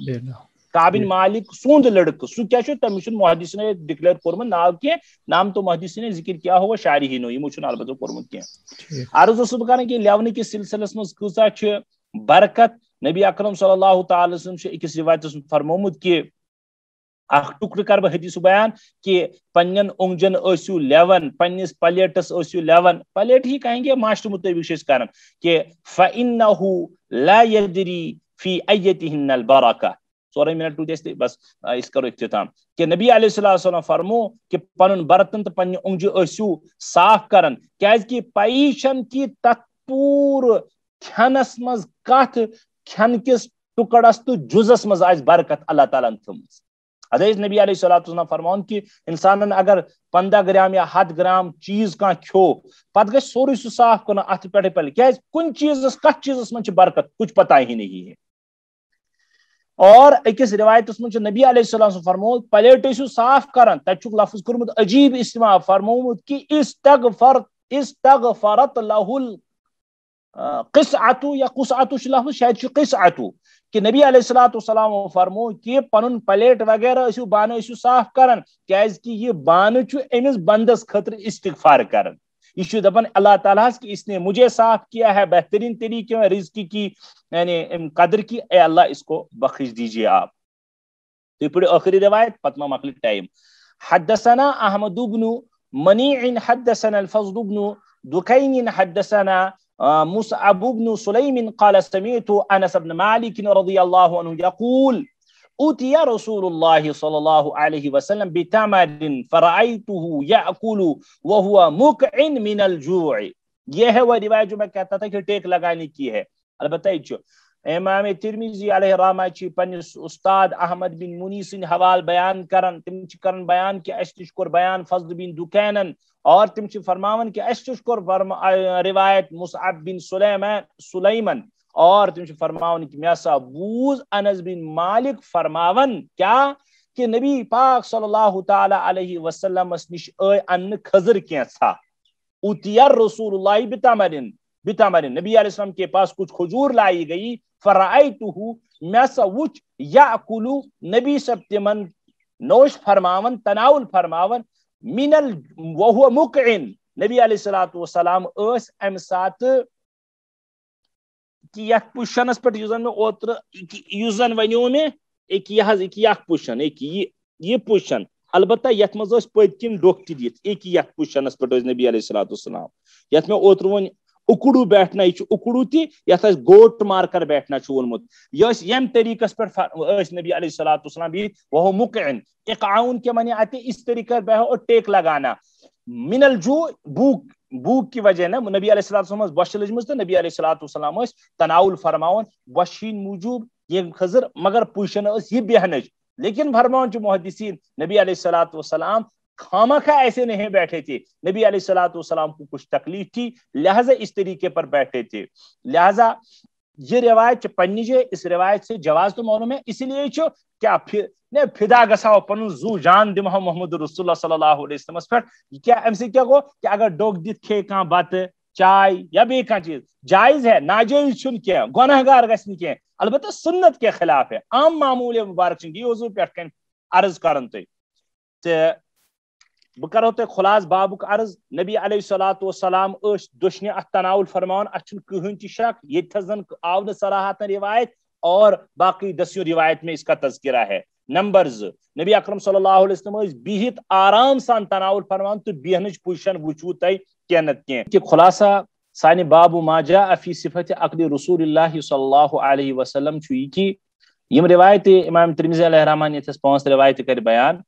کعب بن مالک سوند لڑکہ سو کیا تمس محدث نے ڈکلیئر کورمت ناو کی نام تو محدث نے ذکر کیا ہوا شاعری ہی نو یہ البتہ کورمت کی عرض اس بکان کہ لیون کس سلسلس مز کۭژاہ چھ برکت نبی اکرم صلی اللہ تعالی وسلم اکس روایت فرمومت کہ اخ ٹکر کر بہ حدیث بیان کہ پنن اونگجن ٲسِو لیون پنس پلیٹس ٲسِو لیون پلیٹ ہی کہیں گے معاشرے مطابق کران کہ فإنه لا يدري في أيتهن البركة 14 منٹ روز بس اس کرو اختتام کہ نبی علیہ السلام فرمو کہ پن برتن تو پنہ اونگجہ ٲسِو صاف کران کیاز کہ پئی چھن کہ تت پور کھنس مز کت کھن کس ٹکڑس تو جزس مز آس برکت اللہ تعالیٰ تھمز ادھر نبی علیہ السلام فرمان کہ انسان اگر 15 گرام یا 7 گرام چیز کھانا کھو پتہ گژھِ سورُے سُہ صاف کرنا اتھ پہ پل کیاز کن چیزس کت چیزس من برکت کچھ پتہ ہی نہیں ہے اور اکس روایت من نبی علیہ السلام فرمو پلیٹ ٲسِو صاف کران تک لفظ کورمت عجیب استعمال فرمومت کہ استغفرت له قصعۃ یا قصعۃ لفظ شاید قصعۃ کہ نبی علیہ السلام فرمو کہ پن پلیٹ وغیرہ ٲسِو بانہٕ ٲسِو صاف کران کیاز کہ یہ بانہٕ چھُ أمِس بندس خٲطرٕ استغفار کران یہ چھُ دپان اللہ تعالیٰ کہ اس نے مجھے صاف کیا ہے بہترین طریقے میں رزق کی یعنی قدر کی اے اللہ اس کو بخش دیجیے آپ تو پڑھو آخری روایت پتما مکل ٹائم حدثنا احمد بن منیع حدثنا الفضل بن دکین حدثنا مصعب بن سليم قال سمعت انس بن مالك رضي الله عنه يقول أتي رسول الله صلى الله عليه وسلم بتمر فرأيته يأكل وهو مقع من الجوع یہ ہے وہ روایت جو میں کہتا تھا کہ ٹیک لگانے کی ہے البتہ امام ترمذی علیہ رحمہ چھ پنس استاد احمد بن منی سن حوال بیان کرن تم چھ کرن بیان کہ اس تش کور بیان فضل بن دکینن اور تم چھ فرماون کہ اس تش کور روایت مصعب بن سلیمان اور تم چھ فرماون کہ میسا بوز انس بن مالک فرماون کیا کہ نبی پاک صلی اللہ تعالی علیہ وسلم نش ان خضر کینسا اتیا رسول اللہ بتمرن نبی علیہ السلام کے پاس کچھ کھجور لائی گئی فرائیتہ میسا وچ یاکلو نبی سب تمن نوش فرماون تناول فرماون من وهو مقعن نبی علیہ السلام اس ام سات کہ یک پوشنس پہ یوزن میں اوتر یوزن ونیو میں ایک یک پوشن ایک یہ پوشن البتہ یت مز پت کن ڈوک تہ دت ایک یت پوشنس پہ نبی علیہ السلام یت میں اوتر ون اکڑو بیٹھنا یہ اکڑو تہ یت گوٹ مار کر بیٹھنا وونمت یہ یم طریقس پہ نبی علیہ السلام بھی وہ مقعن اقعاؤن کے معنی آتے اس طریقے بہ اور ٹیک لگانا من الجوع بھوک کی وجہ نا نبی علیہ السلام بش لجمز تو نبی علیہ السلام تناول فرماون بشین موجود یہ خضر مگر پوشن یہ بہنج لیکن فرماون جو محدثین نبی علیہ السلام خامخواہ ایسے نہیں بیٹھے تھے نبی علیہ السلام کو کچھ تکلیف تھی لہذا اس طریقے پر بیٹھے تھے لہذا یہ روایت پنجے اس روایت سے جواز تو معلوم ہے اسی لیے کیا فدا گسا پن زو جان دمہ محمد رسول اللہ صلی اللہ علیہ وسلم پہ کیا ام سے کیا گو کہ اگر ڈوک دت کھے کھانا بت چائے یا بی کھانا چیز جائز ہے ناجائز چھن کیا گناہ گار گھن کی البتہ سنت کے خلاف ہے عام معمول مبارک چھ یہ وضو پہ عرض کرن تھی بہ کرو تہ خلاص بابک عرض نبی علیہ السلام دشنہ ات تناول فرمان ات کہین تہ شک یہ زن آو صراحت روایت اور باقی دسیوں روایت میں اس کا تذکرہ ہے نمبرز نبی اکرم صلی اللہ علیہ وسلم بہت آرام سان تناول فرمان تو بہنچ پوزیشن وچو تہ کینت کی کہ خلاصہ سانہِ بابو ما جاء فی صفت عقل رسول اللہ صلی اللہ علیہ وسلم چھُ یہِ کہ یم روایت امام ترمذی علیہ الرحمٰن یتھس 5 روایت کر بیان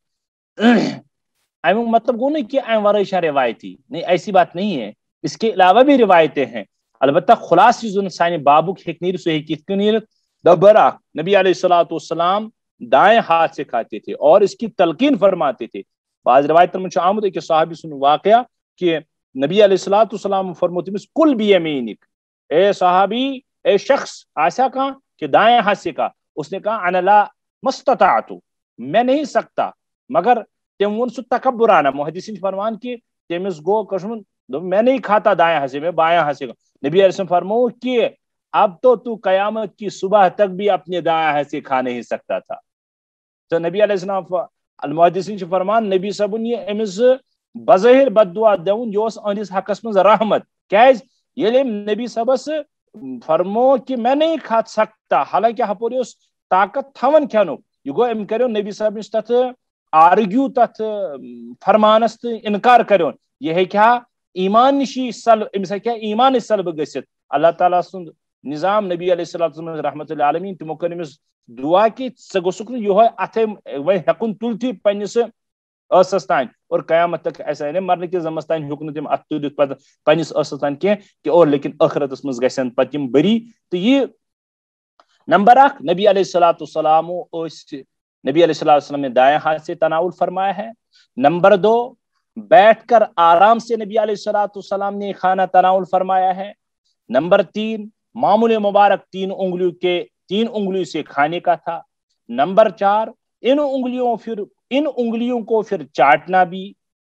امیک مطلب گو نہیں کہ ام ورائے چھا روایتی نہیں، ایسی بات نہیں ہے، اس کے علاوہ بھی روایتیں ہیں، البتہ خلاصی زن سانہِ بابک ہیک نیرِتھ سُہ ہیکہِ یِتھ کٔنۍ نیرِتھ نمبر 1 نبی علیہ الصلوۃ والسلام دائیں ہاتھ سے کھاتے تھے اور اس کی تلقین فرماتے تھے۔ بعض روایتن من آمد کہ صحابی سن واقعہ کہ نبی علیہ الصلوۃ والسلام فرمو تمس کل بیمینک، اے صحابی اے شخص آسا کہاں کہ دائیں ہاتھ سے کا، اس نے کہا انا لا مستطاعت، میں نہیں سکتا، مگر تم ون سو تکبرانہ، محدثین فرمان کہ تمس گو کشمن میں نہیں کھاتا دائیں ہاتھ سے، میں بایاں ہاتھ سے۔ نبی علیہ السلام فرمو کہ اب تو قیامت کی صبح تک بھی اپنے دائیں ہاتھ سے کھا نہیں سکتا تھا۔ تو نبی علیہ السلام المحدثین فرمان نبی صاحبن یہ امس بظاہر بد دعا دون یہ اہندس حقس من رحمت، کیاز ییلہِ نبی صاحبس فرمو کہ میں نہیں کھا سکتا، حالانکہ ہپوری اس طاقت تھون کھینک، یہ گو ام کرو نبی صاحب نش تت آرگیو تت فرمانس تو انکار کرو، یہ ہے کیا ایمان نشی سلب، امس کیا ایمان سلب گژھت۔ اللہ تعالیٰ سند نظام نبی علیہ السلام رحمۃ اللہ عالمین تمو کر امس دعا کہ ژٕ گوٚژھُکھ نہٕ یہوے اتھے وۄنۍ ہیکُن تُلتھی پننس ٲسس تان اور قیامت تک ایسا نہیں مرنے کے زمس تان ہیوک نہٕ تم اتھ تُلِتھ پتہ پننس ٲسس تان کینٛہہ کہ اور لیکن ٲخرتس منٛز گژھن پتہٕ یِم بری۔ تو یہ نمبر 1 نبی علیہ الصلوۃ والسلام نبی علیہ الصلوۃ والسلام نے دائیں ہاتھ سے تناول فرمایا ہے۔ نمبر 2 بیٹھ کر آرام سے نبی علیہ الصلوۃ والسلام نے کھانا تناول فرمایا ہے۔ نمبر 3 معمول مبارک 3 انگلیوں سے کھانے کا تھا۔ نمبر 4 ان انگلیوں کو پھر چاٹنا بھی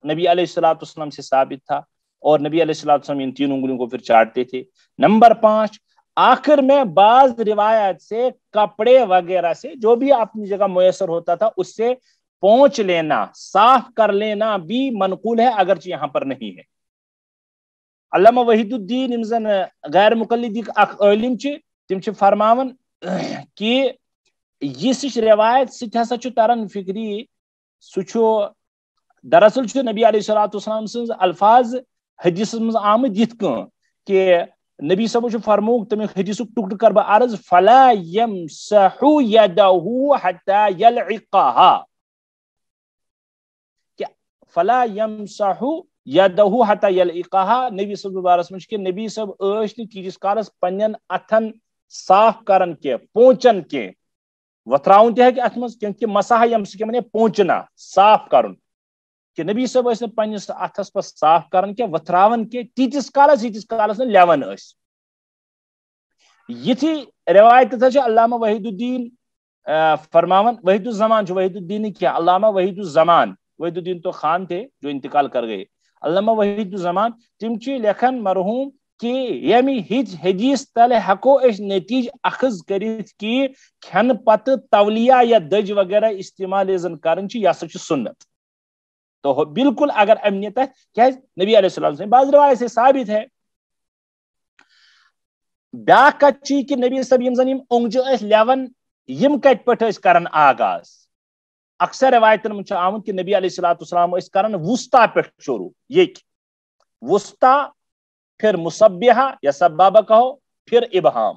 نبی علیہ الصلوۃ والسلام سے ثابت تھا، اور نبی علیہ الصلوۃ والسلام ان 3 انگلیوں کو پھر چاٹتے تھے۔ نمبر 5 آخر میں بعض روایت سے کپڑے وغیرہ سے جو بھی اپنی جگہ میسر ہوتا تھا اس سے پونچھ لینا، صاف کر لینا بھی منقول ہے، اگرچہ یہاں پر نہیں ہے۔ علامہ وحید الدین یم زن غیر مقلدک اخ عالم تم فرماون کہ یہ روایت ست ہسا تران فکری سہ دراصل نبی علیہ الصلوۃ والسلام سن الفاظ حدیث مز آمد یت کہ نبی صاحب فرمو تم حدیث ٹکڑ کر بہ عرض فلا یمسح یدہ حتی یلعقها، کہ فلا یمسح یدہ حتی یلعقها نبی صاحب بارس من کہ نبی صاحب ٲسۍ نہٕ تیٖتِس کالس پنن اتھن صاف کرن کی پونچن کی وتراؤن تہ ہے ات مز کیونکہ مسح یمسح کے معنی پونچنا صاف کرن، کہ نبی صاحب ٲسۍ نہٕ پننس اتھس پہ صاف کرن کی وتراون کی تیٖتِس کالس نہٕ لیون ٲسۍ۔ یتھی روایت تھا علامہ وحید الدین فرماون، وحید الزمان وحید الدین کیا علامہ وحید الزمان، وحید الدین تو خان تھے جو انتقال کر گئے، علامہ وحید الزمان تم لکھن مرحوم کہ یمی ہج حدیث تل ہکو اس نتیج اخذ کرت کہ کھن پتہ تولیہ یا دج وغیرہ استعمال زن کرن یہ ہسا سنت۔ تو بالکل اگر امنیت ہے کیا نبی علیہ السلام بعض روایت سے ثابت ہے۔ بیا کت چی کہ نبی صاحب یم زن اونگجہ اس لیون یم کت پٹ اس کرن آغاز، اکثر روایتن من آمد کہ نبی علیہ الصلوۃ والسلام اس کرن وسطی پہ شروع، یہ وسطی پھر مصبحہ یا سبابہ کہو پھر ابہام۔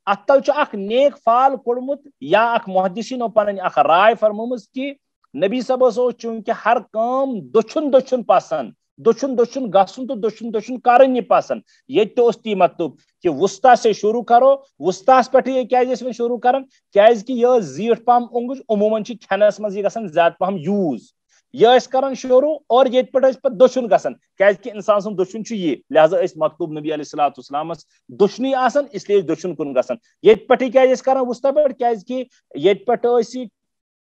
ات تل اخ نیک فال کوڑمت یا اخ محدثین پن اخ رائے فرمومس کہ نبی صاحب چونکہ ہر کام دچھن پسند، دچھن گھن تو دچھن کرن یہ پسند، یہ تو تی مطلب کہ وسطی سے شروع کرو، وسطیس پہ یہ کیا شروع کرن کیاز کہ یہ زیٹھ پہم اونگج عموماً کھینس مز یہ گژھان زیادہ پہم یوز، یہ کرن شروع اور یہ پہ دچھن گژھان کیاز کہ انسان سن دچھن یہ لہذا مکتوب نبی علیہ الصلوۃ والسلام دچھنی آسان اس لیے دچھن کن گژھان، یہ پہ کیا کران وسطی پہ کیاز کہ یہ پہ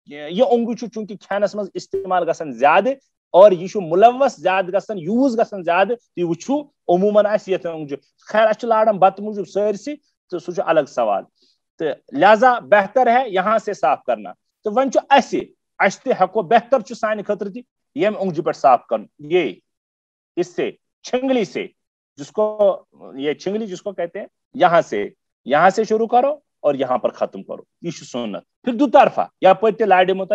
یہ اونگج چونکہ کھینس مز استعمال گژھان زیادہ اور یہ ملوث زیادہ گژھان یوز گژھان زیادہ، تھی وچھو عموماً یہ اونگج خیر اچھا لاران بت موجود سرسی تو سہ الگ سوال، تو لہذا بہتر ہے یہاں سے صاف کرنا۔ تو ون تہ ہیکو بہتر سانہ خاطر تہ یم اونگجہ پہ صاف کرن، یہ اس سے چھنگلی سے جس کو یہ چھنگلی جس کو کہتے ہیں یہاں سے شروع کرو اور یہاں پر ختم کرو، یہ سنت۔ پھر دو طرفہ یا پہ لاڑمت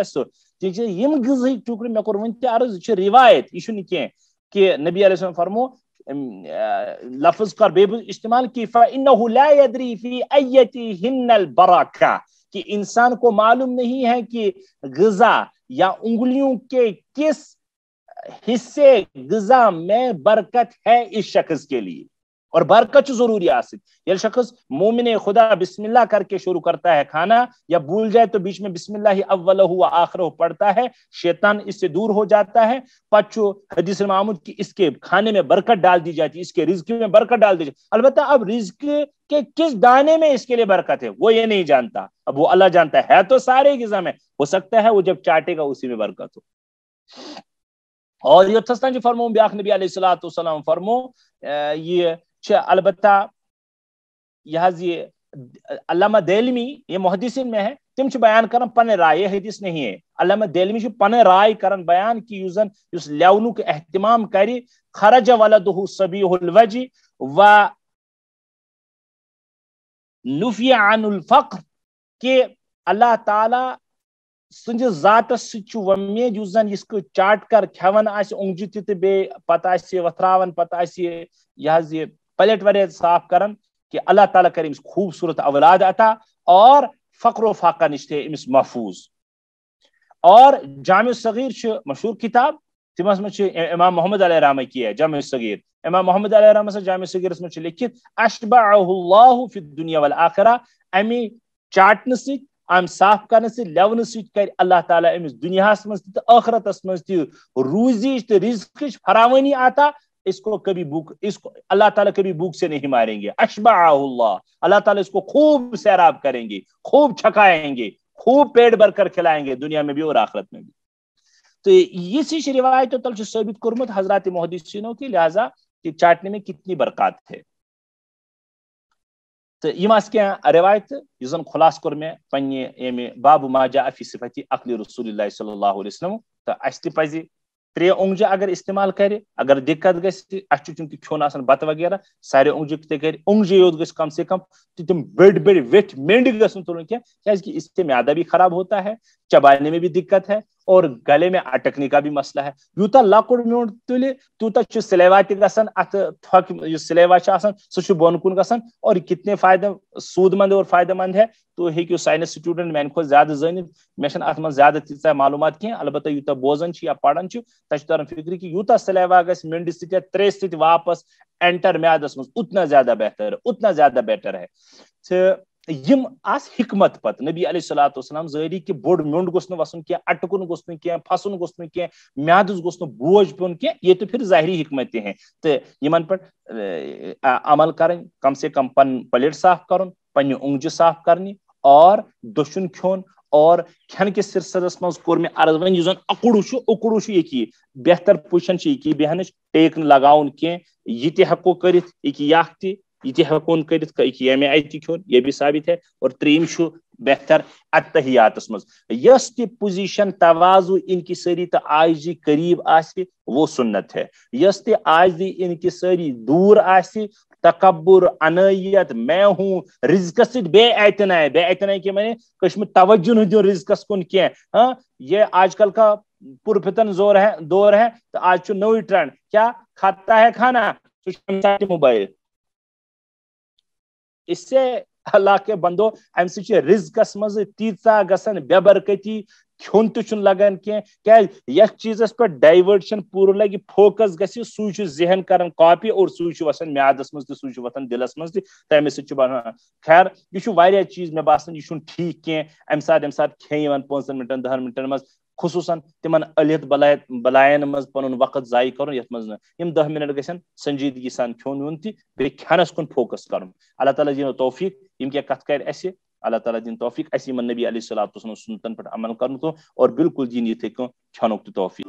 یم غذائی ٹکڑ مے کور ون تہ عرض یہ روایت، یہ کی کہ نبی علیہ السلام فرمو لفظ کر بے استعمال کی فَإِنَّهُ لَا يَدْرِي فِي أَيَّتِهِنَّ الْبَرَكَةِ کہ انسان کو معلوم نہیں ہے کہ غذا یا انگلیوں کے کس حصے غذا میں برکت ہے اس شخص کے لیے. اور برکت ضروری آسک یہ شخص مومن خدا بسم اللہ کر کے شروع کرتا ہے کھانا یا بھول جائے تو بیچ میں بسم اللہ اولہ و آخرہ پڑھتا ہے شیطان اس سے دور ہو جاتا ہے. پچو حدیث محمود کی اس کے کھانے میں برکت ڈال دی جاتی ہے, اس کے رزق میں برکت ڈال دی جاتی. البتہ اب رزق کے کس دانے میں اس کے لیے برکت ہے وہ یہ نہیں جانتا, اب وہ اللہ جانتا ہے تو سارے غذا میں ہو سکتا ہے وہ جب چاٹے گا اسی میں برکت ہو. اور یہ تھستان جو فرمو بیاخ نبی علیہ الصلوۃ والسلام فرمو یہ البتہ یہ علامہ دہلوی یہ محدثین میں ہے تم بیان کرن پن رائے حدیث نہیں ہے. علامہ دہلوی پن رائے کرن بیان کہ یس لیونک اہتمام کری خرج ولدہ صبیح الوجہ و نفی عن الفقر کہ اللہ تعالی سنج ذات ومید اس کو چاٹ کر کھیون اونگجہ تہ بے پتہ وتھراون پتہ یہ پلیٹ واریاہ صاف کرن کہ اللہ تعالیٰ کرے امس خوبصورت اولاد عطا اور فقر و فاقہ نش تھے امس محفوظ. اور جامع صغیر مشہور کتاب تمس من امام محمد علیہ رحمہ کی ہے جامع صغیر. امام محمد علیہ رحمہ سے جامع صغیر من لکھت اشبعہ اللہ فی الدنیا والآخرہ امی چاٹن ست ام صاف کرنے سے لیون ست کر اللہ تعالیٰ امس دنیا مز تہ آخرتس مز تہ روزی تہ رزق فراوانی عطا. اس کو کبھی بھوک اس کو اللہ تعالیٰ کبھی بھوک سے نہیں ماریں گے. اشبعہ اللہ اللہ تعالیٰ اس کو خوب سیراب کریں گے, خوب چھکائیں گے, خوب پیٹ بھر کر کھلائیں گے دنیا میں بھی اور آخرت میں بھی. تو یہ روایت تل ثابت کرمت حضرات محدثینوں کی لہذا کہ چاٹنے میں کتنی برکات ہے. تو یہ کیا روایت زن خلاص کور میں پنہ باب ما جاء فی صفت عقل رسول اللہ صلی اللہ علیہ وسلم. تو اس تہ پزِ 3 اونگجہ اگر استعمال کرے اگر دقت گژھِ اس چونکہ کھیون آسان بتہ وغیرہ سارے اونگجہ تہ کر اونگجہ یوت گژھِ کم سے کم تم بڑ بڑ ویٹھ مینڈ گژھن تلن کیا اس سے معدہ بھی خراب ہوتا ہے, چبانے میں بھی دقت ہے اور گلے میں اٹکنے کا بھی مسئلہ ہے. یوتا لکڑ میونڈ تلے تیوتا سلیوا تہ گژھان ات تھک سلیوا آسان سہ بون کن گژھان اور کتنے فائدہ سود مند اور فائدہ مند ہے. تو ہیکو سائنس سٹوڈنٹ میانہ کھۄتہٕ زیادہ زٲنِتھ مےٚ چھنہٕ اتھ منٛز زیادہ تیٖژاہ معلوٗمات کینٛہہ البتہ یوٗتاہ بوزان چھِ یا پران چھِ تتھ چھُ تران فکرِ کہ یوٗتاہ سلیوا گژھِ مینڈِ سۭتۍ یا ترٛیش سۭتۍ واپس اینٹر میادس منٛز اتنا زیادہ بہتر اتنا زیادہ بیٹر ہے. تہٕ یم آس حکمت پتہٕ نبی علیہ الصلوۃ والسلام ظٲہری کہ بوٚڑ میوٚنڈ گوٚژھ نہٕ وسُن کینٛہہ اٹکُن گوٚژھ نہٕ کینٛہہ پھسُن گوٚژھ نہٕ کینٛہہ میادس گوٚژھ نہٕ بوج پیوٚن کینٛہہ یہ تو پھر ظاہری حکمت تہِ ہیں. تہٕ یمن پٮ۪ٹھ عمل کرٕنۍ کم سے کم پن پلیٹ صاف کرُن پننہِ اونگجہِ صاف کرنہِ اور دٔچھُن کھیوٚن اور کھٮ۪ن کِس سلسلس منٛز کوٚر مےٚ عرض وۄنۍ یُس زن اوٚکُڑ چھُ یہِ بہتر پوزیشن چھِ یہِ بیہنٕچ ٹیک نہٕ لگاوُن کینٛہہ یہِ تہِ ہٮ۪کو کٔرِتھ یہِ یکھ تہِ یہ تہِ ہٮ۪کون کٔرِتھ ییٚمہِ آیہِ تہِ کھیوٚن یہ بھی ثابت ہے. اور ترٛیٚیِم چھُ بہتر اتحیاتس منٛز یۄس تہِ پوزیشن تواضع انکساری تہٕ عاجزی قریب آسہِ وہ سنت ہے. یۄس تہِ عاجزی انکساری دور آسہِ تکبر انائیت میں ہوں رزقس سۭتۍ بے اعتنائی کے میں نے کشمیر توجہ نہ دیو رزقس کن کی. ہاں یہ آج کل کا پرفتن دور ہے تو آج چھُ نوئی ٹرینڈ کیا کھاتا ہے کھانا موبائل. اس سے اللہ کے بندو ام سے رزقس مز تیژا گژھان بے برکتی کھیون تہ لگان کی یس چیزس پہ ڈائیورشن پور لگہ فوکس گژھِ سُے ذہن کران کاپی اور سُے وسان میادس مز تہ سُے وتھان دلس مز تہ تمے سۭتۍ چھُ بنان. خیر یہ واریاہ چیز مے باسان یہ ٹھیک کی ام سات کھین 5 منٹن 10 منٹن مز خصوصاً تمن الیت بلائن مز پن وقت ضائع کرن یت مز یم 10 منٹ گژھن سنجیدگی سان کھیون ویون تہ بیٚیہِ کھٮ۪نس کُن فوکس کرن. اللہ تعالیٰ دِنو توفیق یم کیا کتھ کر اسہِ اللہ تعالیٰ دین توفیق اس یمن نبی علیہ الصلوۃ والسلام سنتن پہ عمل کرن تو اور بالکل دین یتھے کن کھٮ۪نُک تہِ توفیق.